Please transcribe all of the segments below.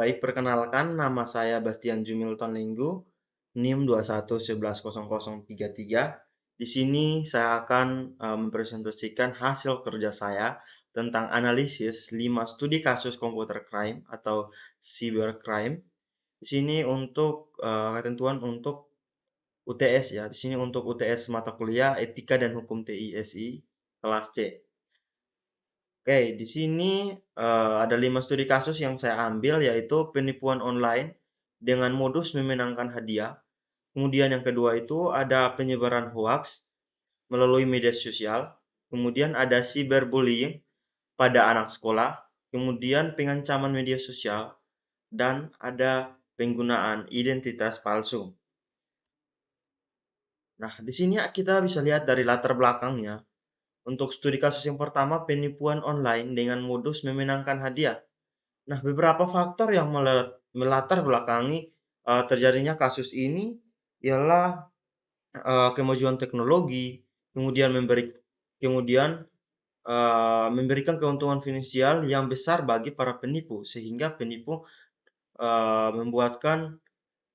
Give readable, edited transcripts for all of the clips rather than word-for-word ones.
Baik, perkenalkan nama saya Bastian Jumilton Linggu, NIM 21110033. Di sini saya akan mempresentasikan hasil kerja saya tentang analisis 5 studi kasus computer crime atau cybercrime. Di sini untuk ketentuan untuk UTS ya. Di sini untuk UTS mata kuliah Etika dan Hukum TISI kelas C. Oke, di sini ada 5 studi kasus yang saya ambil, yaitu penipuan online dengan modus memenangkan hadiah. Kemudian yang kedua itu ada penyebaran hoaks melalui media sosial. Kemudian ada cyberbullying pada anak sekolah. Kemudian pengancaman media sosial dan ada penggunaan identitas palsu. Nah, di sini kita bisa lihat dari latar belakangnya. Untuk studi kasus yang pertama, penipuan online dengan modus memenangkan hadiah. Nah, beberapa faktor yang melatar belakangi terjadinya kasus ini ialah kemajuan teknologi, kemudian kemudian memberikan keuntungan finansial yang besar bagi para penipu, sehingga penipu membuatkan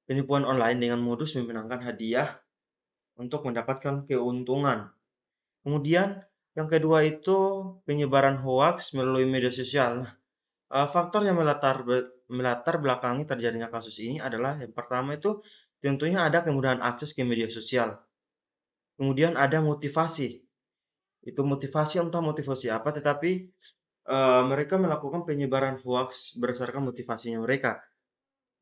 penipuan online dengan modus memenangkan hadiah untuk mendapatkan keuntungan. Kemudian yang kedua itu penyebaran hoaks melalui media sosial. Nah, faktor yang melatar belakangi terjadinya kasus ini adalah yang pertama itu tentunya ada kemudahan akses ke media sosial. Kemudian ada motivasi. Itu motivasi entah motivasi apa, tetapi mereka melakukan penyebaran hoaks berdasarkan motivasinya mereka.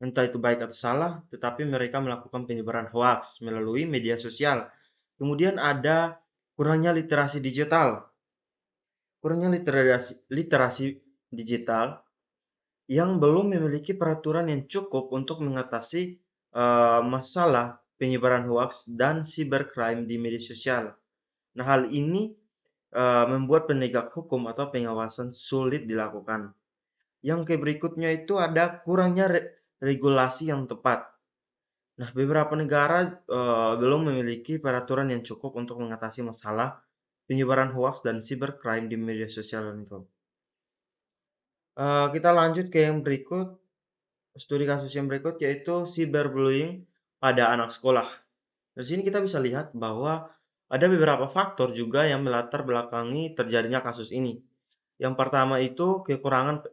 Entah itu baik atau salah, tetapi mereka melakukan penyebaran hoaks melalui media sosial. Kemudian ada kurangnya literasi digital. Kurangnya literasi digital yang belum memiliki peraturan yang cukup untuk mengatasi masalah penyebaran hoaks dan cybercrime di media sosial. Nah, hal ini membuat penegak hukum atau pengawasan sulit dilakukan. Yang berikutnya itu ada kurangnya regulasi yang tepat. Nah, beberapa negara belum memiliki peraturan yang cukup untuk mengatasi masalah penyebaran hoaks dan cybercrime di media sosial itu. Kita lanjut ke yang berikut, studi kasus yang berikut yaitu cyberbullying pada anak sekolah. Di sini kita bisa lihat bahwa ada beberapa faktor juga yang melatar belakangi terjadinya kasus ini. Yang pertama itu kekurangan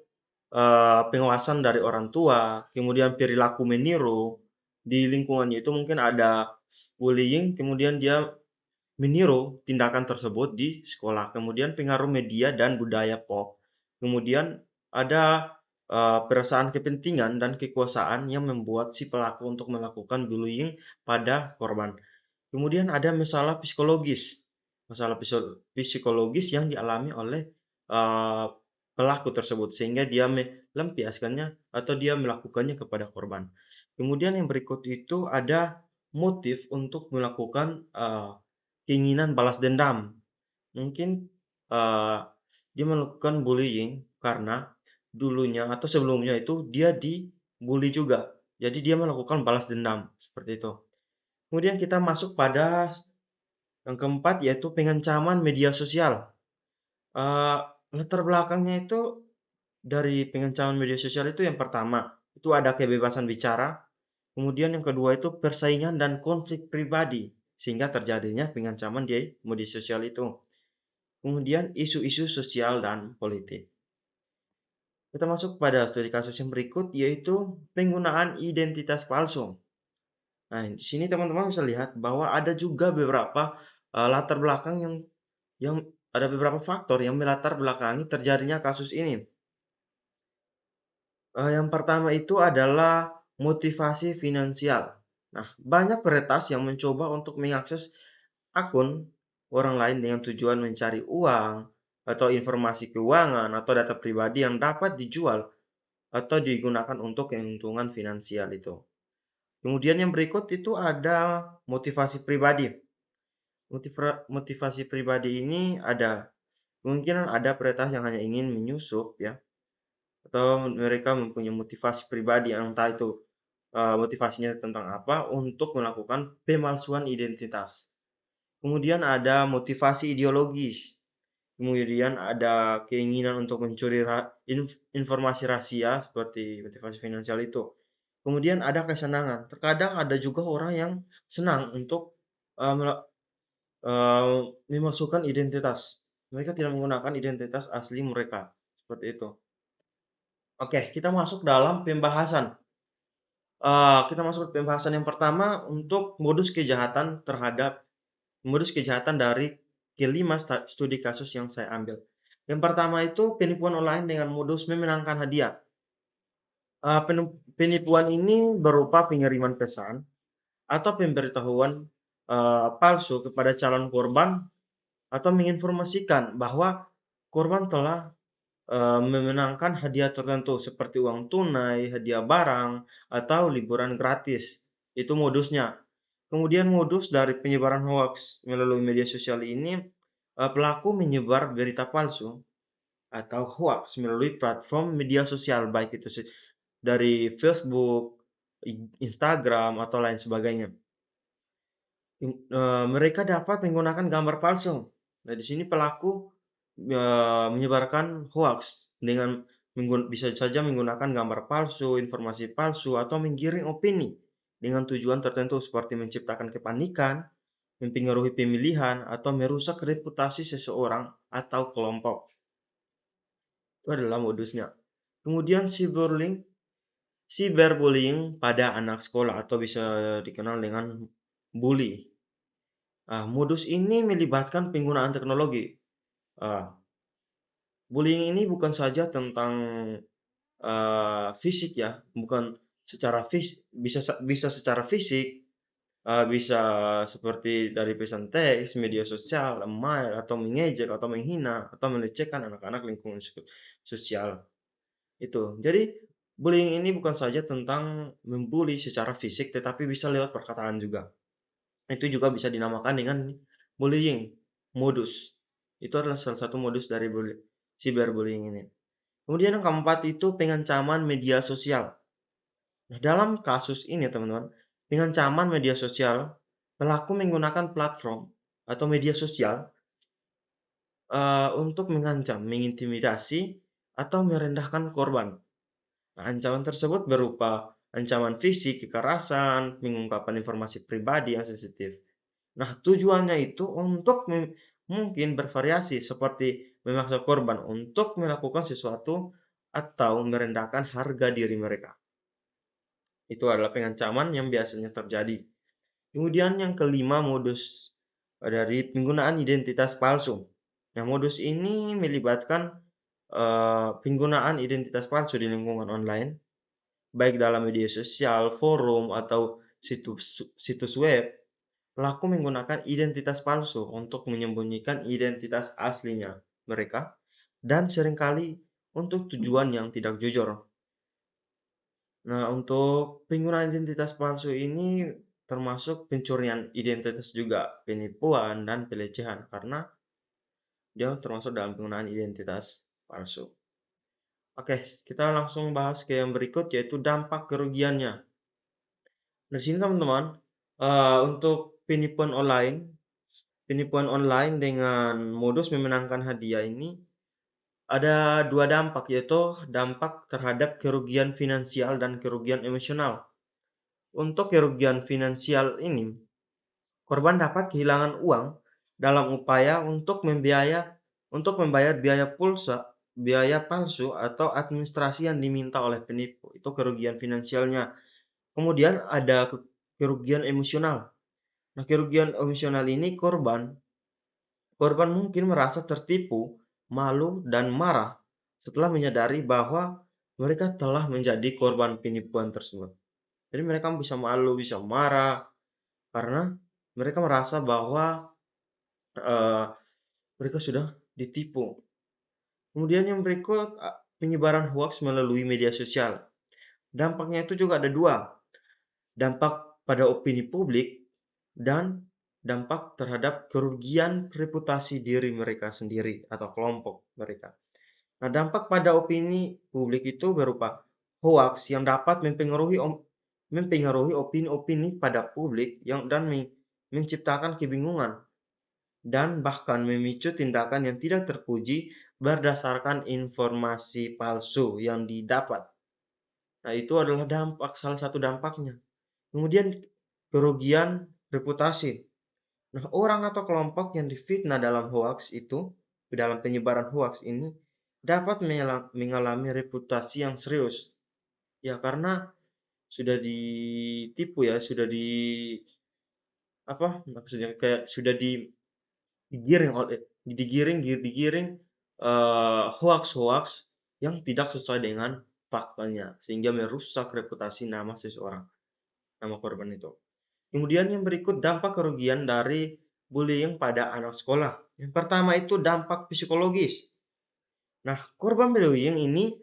pengawasan dari orang tua, kemudian perilaku meniru di lingkungannya itu mungkin ada bullying, kemudian dia meniru tindakan tersebut di sekolah. Kemudian pengaruh media dan budaya pop. Kemudian ada perasaan kepentingan dan kekuasaan yang membuat si pelaku untuk melakukan bullying pada korban. Kemudian ada masalah psikologis yang dialami oleh uh, pelaku tersebut sehingga dia melampiaskannya atau dia melakukannya kepada korban. Kemudian yang berikut itu ada motif untuk melakukan keinginan balas dendam. Mungkin uh, dia melakukan bullying karena dulunya atau sebelumnya itu dia dibully juga. Jadi dia melakukan balas dendam seperti itu. Kemudian kita masuk pada yang keempat yaitu pengancaman media sosial. Eee, Latar belakangnya itu dari pengancaman media sosial itu yang pertama, itu ada kebebasan bicara, kemudian yang kedua itu persaingan dan konflik pribadi, sehingga terjadinya pengancaman di media sosial itu. Kemudian isu-isu sosial dan politik. Kita masuk pada studi kasus yang berikut yaitu penggunaan identitas palsu. Nah, di sini teman-teman bisa lihat bahwa ada juga beberapa latar belakang yang ada beberapa faktor yang melatar belakangi terjadinya kasus ini. Yang pertama itu adalah motivasi finansial. Nah, banyak peretas yang mencoba untuk mengakses akun orang lain dengan tujuan mencari uang atau informasi keuangan atau data pribadi yang dapat dijual atau digunakan untuk keuntungan finansial itu. Kemudian yang berikut itu ada motivasi pribadi. Motivasi pribadi ini ada kemungkinan ada peretas yang hanya ingin menyusup ya, atau mereka mempunyai motivasi pribadi yang entah itu motivasinya tentang apa untuk melakukan pemalsuan identitas. Kemudian ada motivasi ideologis. kemudian ada keinginan untuk mencuri informasi rahasia seperti motivasi finansial itu. Kemudian ada kesenangan. Terkadang ada juga orang yang senang untuk uh, mela- memasukkan identitas. Mereka tidak menggunakan identitas asli mereka. Seperti itu. Oke, kita masuk dalam pembahasan. Kita masuk ke pembahasan yang pertama untuk modus kejahatan dari kelima studi kasus yang saya ambil. Yang pertama itu penipuan online dengan modus memenangkan hadiah. Penipuan ini berupa pengiriman pesan atau pemberitahuan palsu kepada calon korban atau menginformasikan bahwa korban telah memenangkan hadiah tertentu seperti uang tunai, hadiah barang, atau liburan gratis. Itu modusnya. Kemudian modus dari penyebaran hoax melalui media sosial ini, pelaku menyebar berita palsu atau hoax melalui platform media sosial, baik itu dari Facebook, Instagram, atau lain sebagainya. Mereka dapat menggunakan gambar palsu. Nah, di sini pelaku menyebarkan hoax dengan bisa saja menggunakan gambar palsu, informasi palsu, atau menggiring opini dengan tujuan tertentu seperti menciptakan kepanikan, mempengaruhi pemilihan, atau merusak reputasi seseorang atau kelompok. Itu adalah modusnya. Kemudian cyberbullying pada anak sekolah atau bisa dikenal dengan bully. Modus ini melibatkan penggunaan teknologi. Ah, Bullying ini bukan saja tentang fisik ya, bukan secara bisa secara fisik, bisa seperti dari pesan teks, media sosial, email, atau mengejek, atau menghina, atau melecehkan anak-anak lingkungan sosial. Itu. Jadi, bullying ini bukan saja tentang membuli secara fisik, tetapi bisa lewat perkataan juga. Itu juga bisa dinamakan dengan bullying, modus. Itu adalah salah satu modus dari cyberbullying ini. Kemudian yang keempat itu pengancaman media sosial. Nah, dalam kasus ini teman-teman, pengancaman media sosial, pelaku menggunakan platform atau media sosial untuk mengancam, mengintimidasi, atau merendahkan korban. Nah, ancaman tersebut berupa ancaman fisik, kekerasan, pengungkapan informasi pribadi yang sensitif. Nah, tujuannya itu untuk mungkin bervariasi seperti memaksa korban untuk melakukan sesuatu atau merendahkan harga diri mereka. Itu adalah pengancaman yang biasanya terjadi. Kemudian yang kelima, modus dari penggunaan identitas palsu. Nah, modus ini melibatkan penggunaan identitas palsu di lingkungan online, baik dalam media sosial, forum, atau situs web. Pelaku menggunakan identitas palsu untuk menyembunyikan identitas aslinya mereka dan seringkali untuk tujuan yang tidak jujur. Nah, untuk penggunaan identitas palsu ini termasuk pencurian identitas juga, penipuan, dan pelecehan karena dia termasuk dalam penggunaan identitas palsu. Oke, kita langsung bahas ke yang berikut yaitu dampak kerugiannya. Dari sini teman-teman, untuk penipuan online dengan modus memenangkan hadiah ini ada dua dampak, yaitu dampak terhadap kerugian finansial dan kerugian emosional. Untuk kerugian finansial ini, korban dapat kehilangan uang dalam upaya untuk membayar biaya pulsa, biaya palsu, atau administrasi yang diminta oleh penipu. Itu kerugian finansialnya. Kemudian ada kerugian emosional. Nah, kerugian emosional ini korban mungkin merasa tertipu, malu, dan marah setelah menyadari bahwa mereka telah menjadi korban penipuan tersebut. Jadi mereka bisa malu, bisa marah, karena mereka merasa bahwa uh, mereka sudah ditipu. Kemudian yang berikut, penyebaran hoax melalui media sosial. Dampaknya itu juga ada dua. Dampak pada opini publik dan dampak terhadap kerugian reputasi diri mereka sendiri atau kelompok mereka. Nah, dampak pada opini publik itu berupa hoax yang dapat mempengaruhi opini-opini pada publik dan menciptakan kebingungan dan bahkan memicu tindakan yang tidak terpuji berdasarkan informasi palsu yang didapat. Nah, itu adalah salah satu dampaknya. Kemudian kerugian reputasi. Nah, orang atau kelompok yang difitnah dalam dalam penyebaran hoaks ini dapat mengalami reputasi yang serius. Ya, karena sudah ditipu ya, maksudnya kayak sudah digiring hoaks-hoaks yang tidak sesuai dengan faktanya, sehingga merusak reputasi nama seseorang, nama korban itu. Kemudian yang berikut dampak kerugian dari bullying pada anak sekolah. Yang pertama itu dampak psikologis. Nah, korban bully ini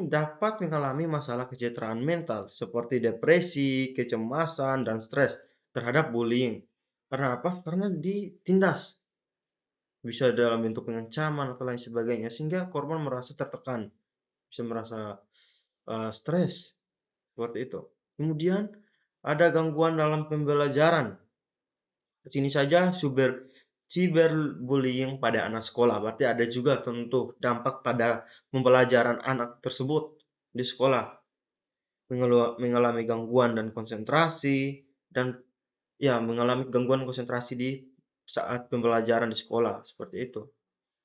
dapat mengalami masalah kesejahteraan mental seperti depresi, kecemasan, dan stres terhadap bullying. Karena apa? Karena ditindas. Bisa dalam bentuk pengancaman atau lain sebagainya, sehingga korban merasa tertekan, bisa merasa stres, seperti itu. Kemudian ada gangguan dalam pembelajaran. Sini saja cyberbullying pada anak sekolah. Berarti ada juga tentu dampak pada pembelajaran anak tersebut di sekolah. Mengalami gangguan dan konsentrasi dan mengalami gangguan konsentrasi di saat pembelajaran di sekolah, seperti itu.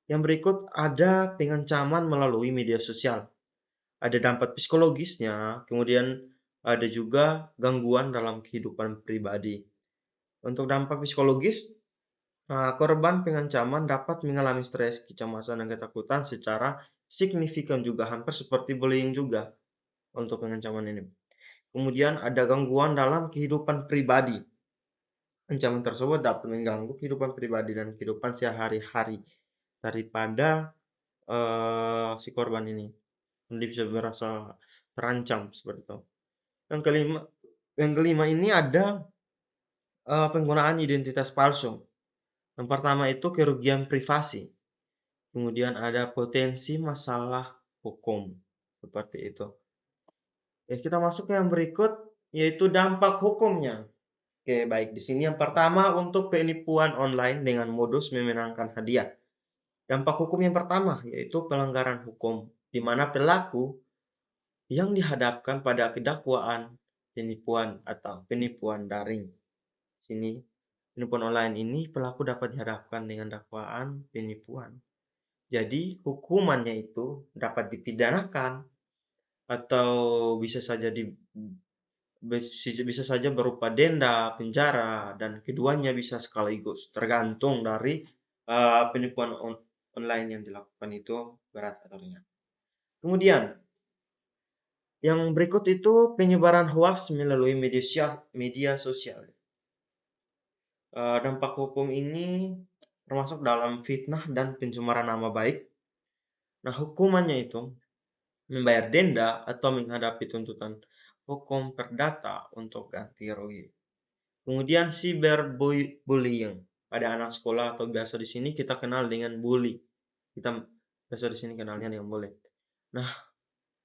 Yang berikut ada pengancaman melalui media sosial. Ada dampak psikologisnya, kemudian ada juga gangguan dalam kehidupan pribadi. Untuk dampak psikologis, korban pengancaman dapat mengalami stres, kecemasan, dan ketakutan secara signifikan juga, hampir seperti bullying juga untuk pengancaman ini. Kemudian ada gangguan dalam kehidupan pribadi. Ancaman tersebut dapat mengganggu kehidupan pribadi dan kehidupan sehari-hari daripada si korban ini. Dia bisa merasa terancam seperti itu. Yang kelima ini ada penggunaan identitas palsu. Yang pertama itu kerugian privasi. Kemudian ada potensi masalah hukum. Seperti itu. Ya, kita masuk ke yang berikut, yaitu dampak hukumnya. Oke, baik. Di sini yang pertama untuk penipuan online dengan modus memenangkan hadiah. Dampak hukum yang pertama yaitu pelanggaran hukum, di mana pelaku yang dihadapkan pada kedakwaan penipuan atau penipuan daring. Sini, penipuan online ini pelaku dapat dihadapkan dengan dakwaan penipuan. Jadi, hukumannya itu dapat dipidanakan atau bisa saja berupa denda, penjara, dan keduanya bisa sekaligus, tergantung dari penipuan online yang dilakukan itu berat atau ringan. Kemudian, yang berikut itu penyebaran hoaks melalui media sosial. Dampak hukum ini termasuk dalam fitnah dan pencemaran nama baik. Nah, hukumannya itu membayar denda atau menghadapi tuntutan hukum perdata untuk ganti rugi. Kemudian cyberbullying pada anak sekolah atau biasa di sini kita kenal dengan bully. Kita biasa di sini kenalnya dengan bully. Nah,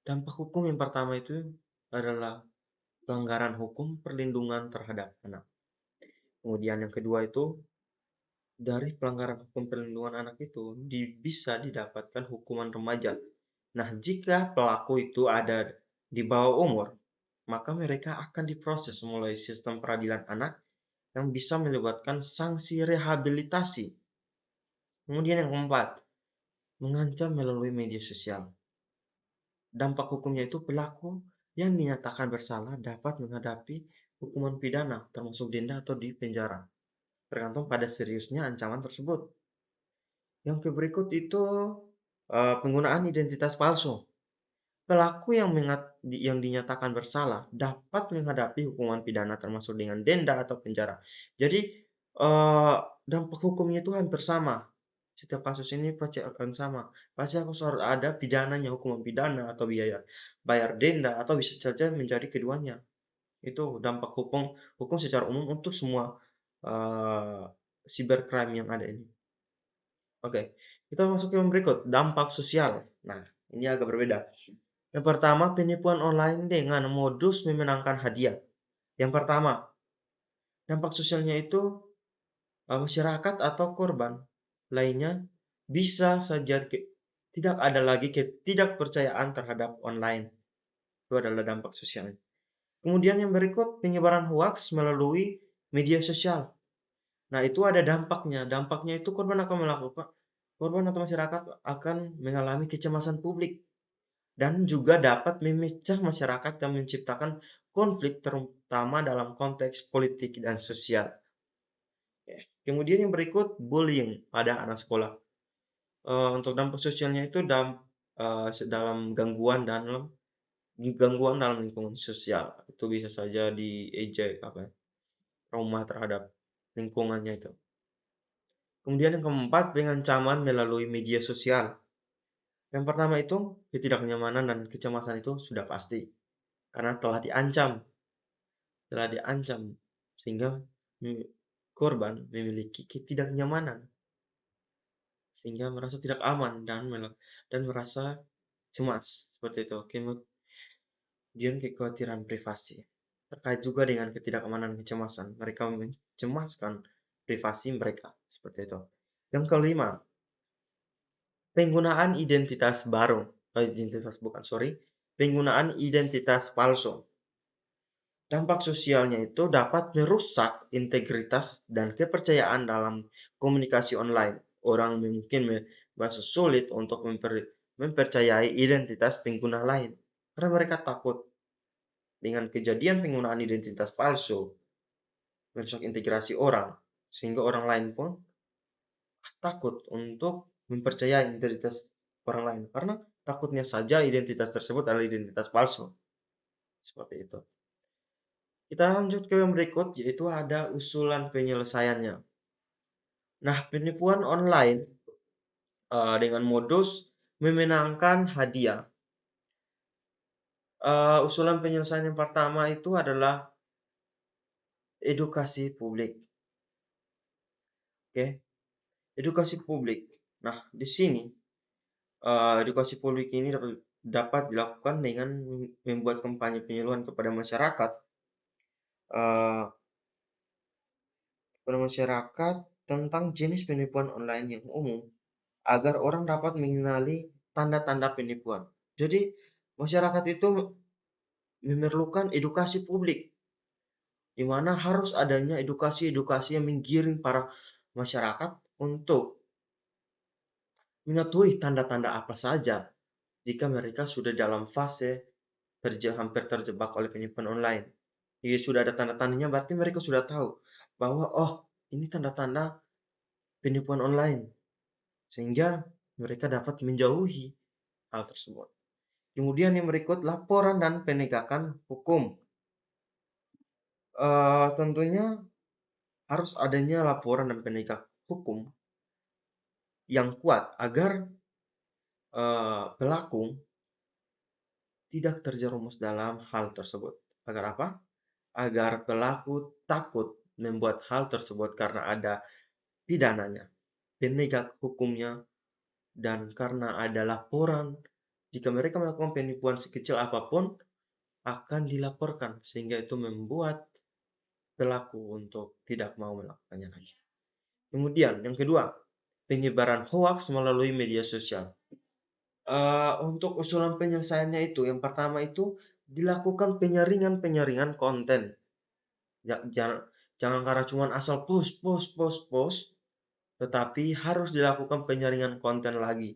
dampak hukum yang pertama itu adalah pelanggaran hukum perlindungan terhadap anak. Kemudian yang kedua itu dari pelanggaran hukum perlindungan anak itu bisa didapatkan hukuman remaja. Nah, jika pelaku itu ada di bawah umur, maka mereka akan diproses melalui sistem peradilan anak yang bisa melibatkan sanksi rehabilitasi. Kemudian yang keempat, mengancam melalui media sosial. Dampak hukumnya itu pelaku yang dinyatakan bersalah dapat menghadapi hukuman pidana, termasuk denda atau di penjara, tergantung pada seriusnya ancaman tersebut. Yang berikut itu penggunaan identitas palsu. Pelaku yang dinyatakan bersalah dapat menghadapi hukuman pidana termasuk dengan denda atau penjara. Jadi dampak hukumnya itu hampir sama. Setiap kasus ini pasti akan sama. Pasti harus ada pidananya, hukuman pidana atau biaya bayar denda atau bisa saja menjadi keduanya. Itu dampak hukum secara umum untuk semua cybercrime yang ada ini. Oke, kita masuk ke yang berikut, dampak sosial. Nah, ini agak berbeda. Yang pertama, penipuan online dengan modus memenangkan hadiah. Yang pertama, dampak sosialnya itu masyarakat atau korban lainnya bisa saja tidak ada lagi ketidakpercayaan terhadap online. Itu adalah dampak sosialnya. Kemudian yang berikut, penyebaran hoaks melalui media sosial. Nah, itu ada dampaknya. Dampaknya itu korban atau masyarakat akan mengalami kecemasan publik dan juga dapat memecah masyarakat dan menciptakan konflik terutama dalam konteks politik dan sosial. Kemudian yang berikut, bullying pada anak sekolah. Untuk dampak sosialnya itu dalam gangguan dalam lingkungan sosial. Itu bisa saja diejek trauma terhadap lingkungannya itu. Kemudian yang keempat, pengancaman melalui media sosial. Yang pertama itu, ketidaknyamanan dan kecemasan itu sudah pasti karena telah diancam sehingga korban memiliki ketidaknyamanan sehingga merasa tidak aman dan merasa cemas seperti itu. Kemudian kekhawatiran privasi terkait juga dengan ketidakamanan kecemasan. Mereka mencemaskan privasi mereka seperti itu. Yang kelima, penggunaan identitas baru. Penggunaan identitas palsu. Dampak sosialnya itu dapat merusak integritas dan kepercayaan dalam komunikasi online. Orang mungkin merasa sulit untuk mempercayai identitas pengguna lain karena mereka takut dengan kejadian penggunaan identitas palsu merusak integrasi orang, sehingga orang lain pun takut untuk mempercayai identitas orang lain karena takutnya saja identitas tersebut adalah identitas palsu. Seperti itu. Kita lanjut ke yang berikut, yaitu ada usulan penyelesaiannya. Nah, penipuan online dengan modus memenangkan hadiah. Usulan penyelesaian yang pertama itu adalah edukasi publik. Oke, edukasi publik. Nah, di sini edukasi publik ini dapat dilakukan dengan membuat kampanye penyuluhan kepada masyarakat tentang jenis penipuan online yang umum agar orang dapat mengenali tanda-tanda penipuan. Jadi masyarakat itu memerlukan edukasi publik di mana harus adanya edukasi-edukasi yang menggiring para masyarakat untuk mengetahui tanda-tanda apa saja jika mereka sudah dalam fase hampir terjebak oleh penipuan online. Jika sudah ada tanda-tandanya berarti mereka sudah tahu bahwa ini tanda-tanda penipuan online sehingga mereka dapat menjauhi hal tersebut. Kemudian yang berikut, laporan dan penegakan hukum. Tentunya harus adanya laporan dan penegak hukum yang kuat agar pelaku tidak terjerumus dalam hal tersebut. Agar apa? Agar pelaku takut membuat hal tersebut karena ada pidananya, penegak hukumnya, dan karena ada laporan. Jika mereka melakukan penipuan sekecil apapun, akan dilaporkan, sehingga itu membuat pelaku untuk tidak mau melakukannya lagi. Kemudian, yang kedua, penyebaran hoaks melalui media sosial. Untuk usulan penyelesaiannya itu, yang pertama itu dilakukan penyaringan konten. Jangan karena cuma asal post, tetapi harus dilakukan penyaringan konten lagi.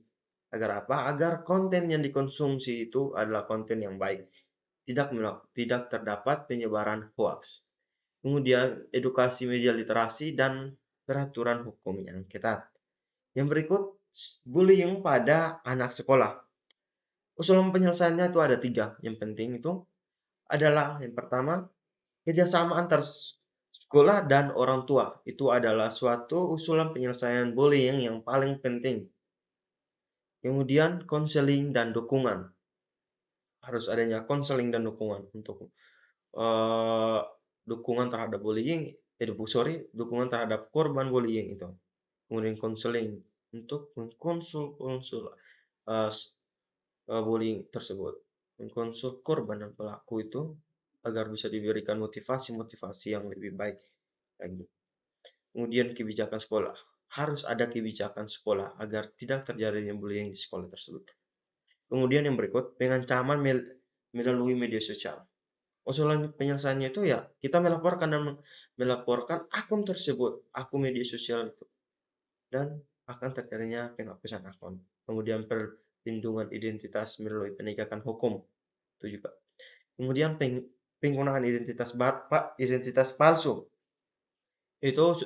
Agar apa? Agar konten yang dikonsumsi itu adalah konten yang baik. Tidak terdapat penyebaran hoaks. Kemudian edukasi media literasi dan peraturan hukum yang ketat. Yang berikut, bullying pada anak sekolah. Usulan penyelesaiannya itu ada 3. Yang penting itu adalah yang pertama, kerjasama antar sekolah dan orang tua. Itu adalah suatu usulan penyelesaian bullying yang paling penting. Kemudian konseling dan dukungan. Harus adanya konseling dan dukungan untuk dukungan terhadap bullying, dukungan terhadap korban bullying itu. Kemudian konseling untuk mengkonsul bullying tersebut, mengkonsul korban dan pelaku itu agar bisa diberikan motivasi yang lebih baik lagi. Kemudian kebijakan sekolah. Harus ada kebijakan sekolah agar tidak terjadinya bullying di sekolah tersebut. Kemudian yang berikut, pengancaman melalui media sosial. Usulan penyelesaiannya itu ya, kita melaporkan akun tersebut, akun media sosial itu. Dan akan terjadinya penghapusan akun. Kemudian perlindungan identitas melalui penegakan hukum. Itu juga. Kemudian penggunaan identitas palsu. Itu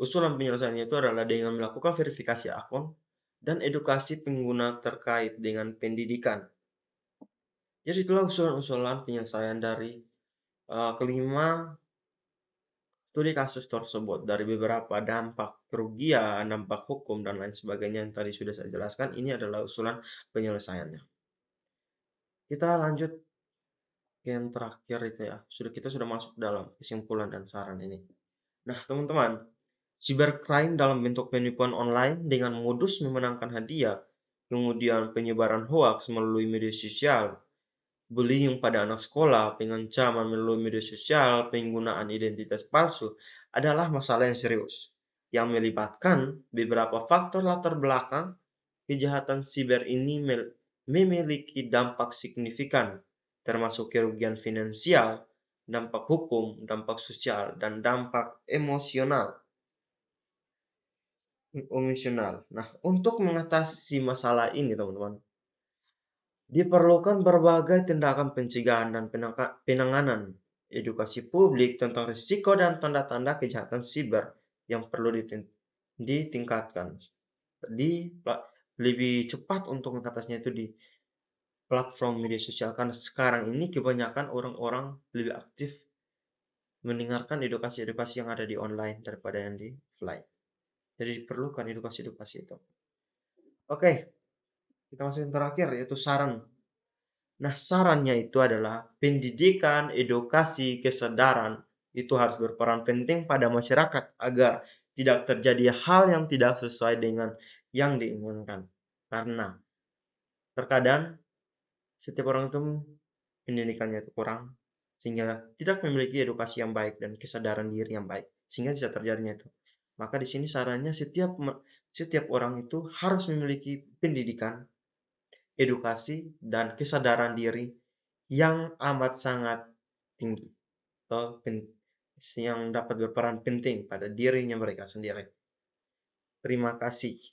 usulan penyelesaiannya itu adalah dengan melakukan verifikasi akun dan edukasi pengguna terkait dengan pendidikan. Jadi itulah usulan-usulan penyelesaian dari kelima studi kasus tersebut, dari beberapa dampak kerugian, dampak hukum, dan lain sebagainya yang tadi sudah saya jelaskan. Ini adalah usulan penyelesaiannya. Kita lanjut ke yang terakhir itu ya. Kita sudah masuk dalam kesimpulan dan saran ini. Nah, teman-teman, cybercrime dalam bentuk penipuan online dengan modus memenangkan hadiah, kemudian penyebaran hoaks melalui media sosial, bullying pada anak sekolah, pengancaman melalui media sosial, penggunaan identitas palsu adalah masalah yang serius yang melibatkan beberapa faktor latar belakang. Kejahatan siber ini memiliki dampak signifikan, termasuk kerugian finansial, dampak hukum, dampak sosial, dan dampak emosional. Nah, untuk mengatasi masalah ini, teman-teman, diperlukan berbagai tindakan pencegahan dan penanganan, edukasi publik tentang risiko dan tanda-tanda kejahatan siber yang perlu ditingkatkan. Lebih cepat untuk mengatasinya itu di platform media sosial, karena sekarang ini kebanyakan orang-orang lebih aktif mendengarkan edukasi-edukasi yang ada di online daripada yang di offline. Jadi diperlukan edukasi-edukasi itu. Oke, kita masuk yang terakhir, yaitu saran. Nah, sarannya itu adalah pendidikan, edukasi, kesadaran itu harus berperan penting pada masyarakat agar tidak terjadi hal yang tidak sesuai dengan yang diinginkan. Karena terkadang setiap orang itu pendidikannya itu kurang, sehingga tidak memiliki edukasi yang baik dan kesadaran diri yang baik, sehingga bisa terjadinya itu. Maka di sini sarannya setiap orang itu harus memiliki pendidikan, edukasi, dan kesadaran diri yang amat sangat tinggi, atau yang dapat berperan penting pada dirinya mereka sendiri. Terima kasih.